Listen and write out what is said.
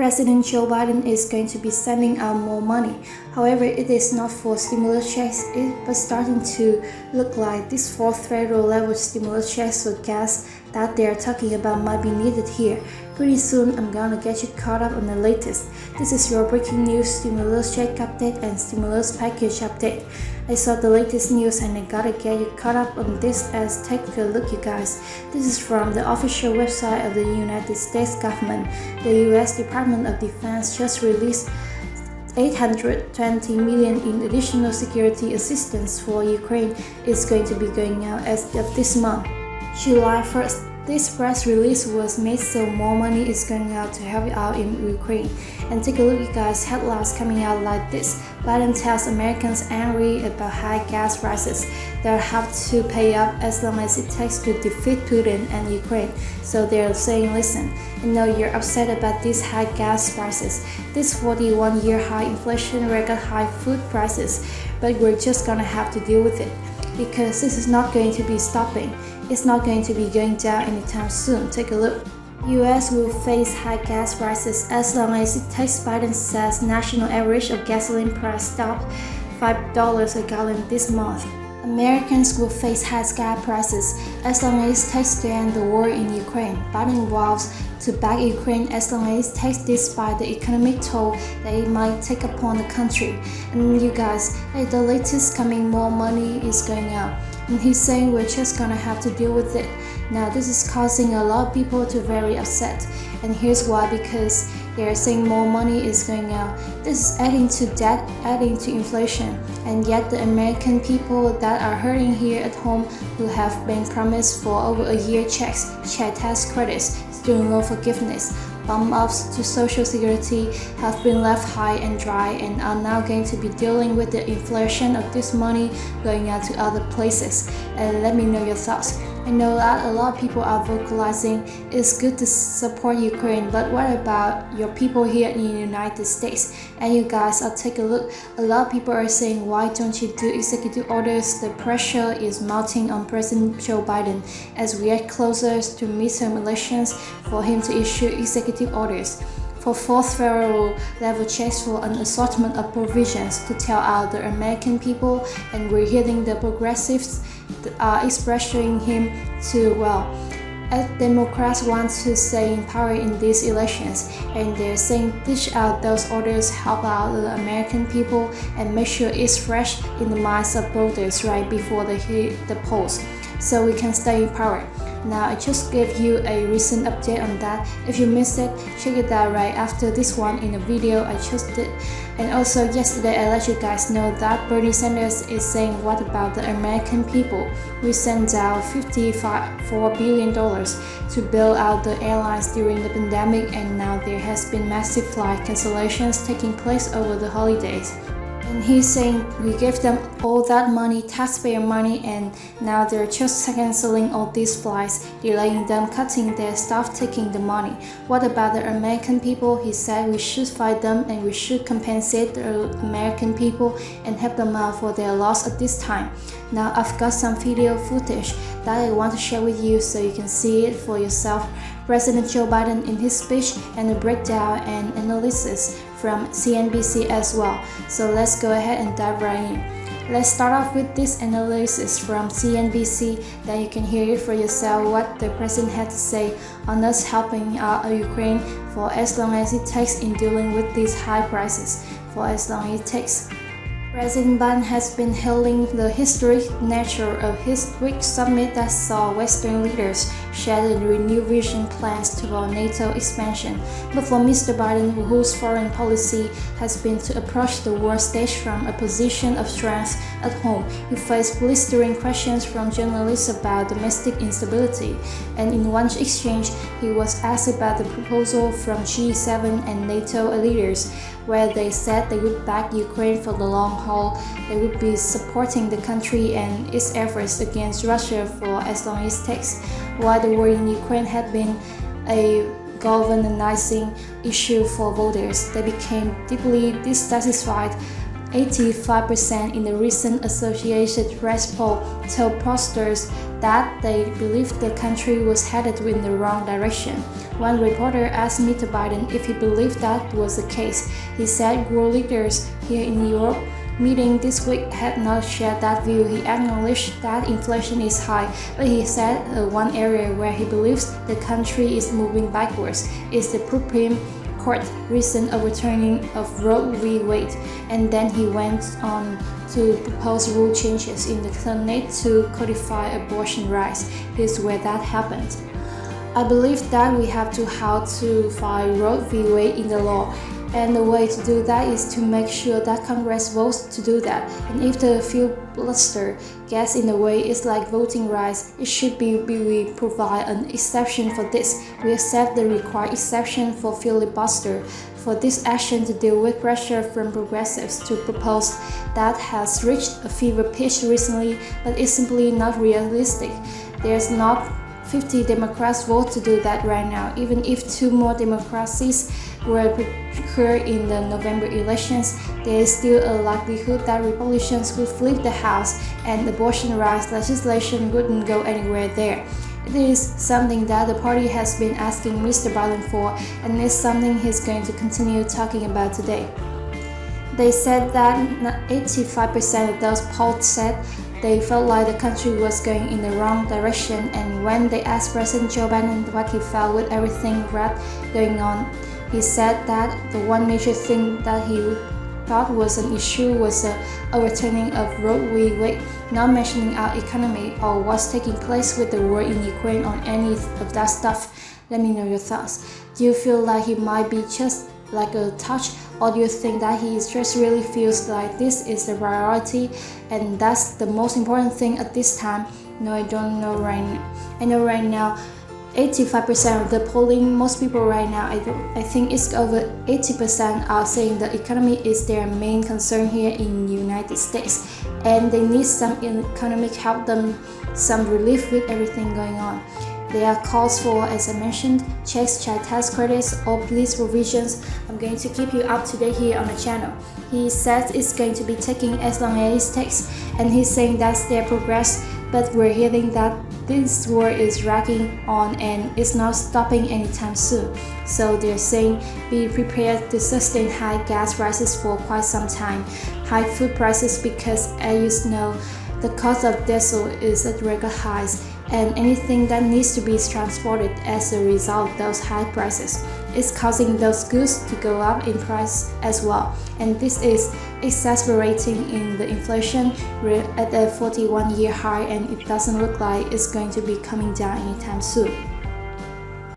President Joe Biden is going to be sending out more money. However, it is not for stimulus checks, but starting to look like this fourth federal level stimulus checks for gas that they're talking about might be needed here. Pretty soon, I'm gonna get you caught up on the latest. This is your breaking news stimulus check update and stimulus package update. I saw the latest news and I gotta get you caught up on this as take a look, you guys. This is from the official website of the United States government. The US Department of Defense just released $820 million in additional security assistance for Ukraine is going to be going out as of this month, July 1st. This press release was made so more money is going out to help out in Ukraine. And take a look, you guys, headlines coming out like this. Biden tells Americans angry about high gas prices they'll have to pay up as long as it takes to defeat Putin and Ukraine. So they're saying, listen, I know you're upset about these high gas prices, this 41-year high inflation, record high food prices, but we're just gonna have to deal with it because this is not going to be stopping. It's not going to be going down anytime soon. Take a look. US will face high gas prices as long as it takes. Biden says national average of gasoline price stopped $5 a gallon this month. Americans will face high gas prices as long as it takes to end the war in Ukraine. Biden vows to back Ukraine as long as it takes, despite the economic toll that it might take upon the country. And you guys, the latest coming more money is going out. And he's saying we're just gonna have to deal with it. Now this is causing a lot of people to very upset. And here's why, because they're saying more money is going out. This is adding to debt, adding to inflation. And yet the American people that are hurting here at home who have been promised for over a year checks, child tax credits, student loan forgiveness, bump ups to Social Security have been left high and dry and are now going to be dealing with the inflation of this money going out to other places. And let me know your thoughts. I know that a lot of people are vocalizing it's good to support Ukraine, but what about your people here in the United States? And you guys, I'll take a look. A lot of people are saying, why don't you do executive orders? The pressure is mounting on President Joe Biden as we get closer to midterm elections for him to issue executive orders for fourth federal level checks for an assortment of provisions to tell out the American people. And we're hearing the progressives are expressing him to, well, as Democrats want to stay in power in these elections, and they're saying dish out those orders, help out the American people, and make sure it's fresh in the minds of voters right before they hit the polls, so we can stay in power. Now, I just gave you a recent update on that. If you missed it, check it out right after this one in a video I just did. And also yesterday I let you guys know that Bernie Sanders is saying, what about the American people? We sent out $54 billion to bail out the airlines during the pandemic, and now there has been massive flight cancellations taking place over the holidays. And he's saying we gave them all that money, taxpayer money, and now they're just canceling all these flights, delaying them, cutting their staff, taking the money. What about the American people? He said we should fight them and we should compensate the American people and help them out for their loss at this time. Now I've got some video footage that I want to share with you so you can see it for yourself. President Joe Biden in his speech and a breakdown and analysis from CNBC as well. So let's go ahead and dive right in. Let's start off with this analysis from CNBC, then you can hear it for yourself what the president had to say on us helping out Ukraine for as long as it takes in dealing with these high prices, for as long as it takes. President Biden has been hailing the historic nature of his week summit that saw Western leaders share the renewed vision plans toward NATO expansion. But for Mr. Biden, whose foreign policy has been to approach the world stage from a position of strength at home, he faced blistering questions from journalists about domestic instability. And in one exchange, he was asked about the proposal from G7 and NATO leaders, where they said they would back Ukraine for the long haul. They would be supporting the country and its efforts against Russia for as long as it takes. While the war in Ukraine had been a galvanizing issue for voters, they became deeply dissatisfied 85% in the recent Associated Press poll told pollsters that they believed the country was headed in the wrong direction. One reporter asked Mr. Biden if he believed that was the case. He said world leaders here in Europe meeting this week had not shared that view. He acknowledged that inflation is high, but he said one area where he believes the country is moving backwards is the Supreme Court recent overturning of Roe v. Wade, and then he went on to propose rule changes in the Senate to codify abortion rights. Here's where that happened. I believe that we have to how to fight Roe v. Wade in the law. And the way to do that is to make sure that Congress votes to do that. And if the filibuster gets in the way, it's like voting rights. It should be we provide an exception for this. We accept the required exception for filibuster. For this action to deal with pressure from progressives to propose that has reached a fever pitch recently, but it's simply not realistic. There's not 50 Democrats vote to do that right now. Even if 2 more Democracies were procured in the November elections, there is still a likelihood that Republicans would flip the House and abortion rights legislation wouldn't go anywhere there. It is something that the party has been asking Mr. Biden for, and it's something he's going to continue talking about today. They said that 85% of those polled said they felt like the country was going in the wrong direction, and when they asked President Joe Biden what he felt with everything red going on, he said that the one major thing that he thought was an issue was the overturning of Roe v. Wade, not mentioning our economy or what's taking place with the war in Ukraine or any of that stuff. Let me know your thoughts. Do you feel like he might be just like a touch, or do you think that he just really feels like this is the priority and that's the most important thing at this time? No, I don't know right now. I know right now 85% of the polling, most people right now, I think it's over 80% are saying the economy is their main concern here in the United States, and they need some economic help, them some relief with everything going on. There are calls for, as I mentioned, checks, child tax credits, or police provisions. I'm going to keep you up to date here on the channel. He says it's going to be taking as long as it takes, and he's saying that's their progress, but we're hearing that this war is dragging on and it's not stopping anytime soon. So they're saying be prepared to sustain high gas prices for quite some time, high food prices because, as you know, the cost of diesel is at record highs, and anything that needs to be transported as a result of those high prices is causing those goods to go up in price as well. And this is exacerbating in the inflation rate at a 41-year high, and it doesn't look like it's going to be coming down anytime soon.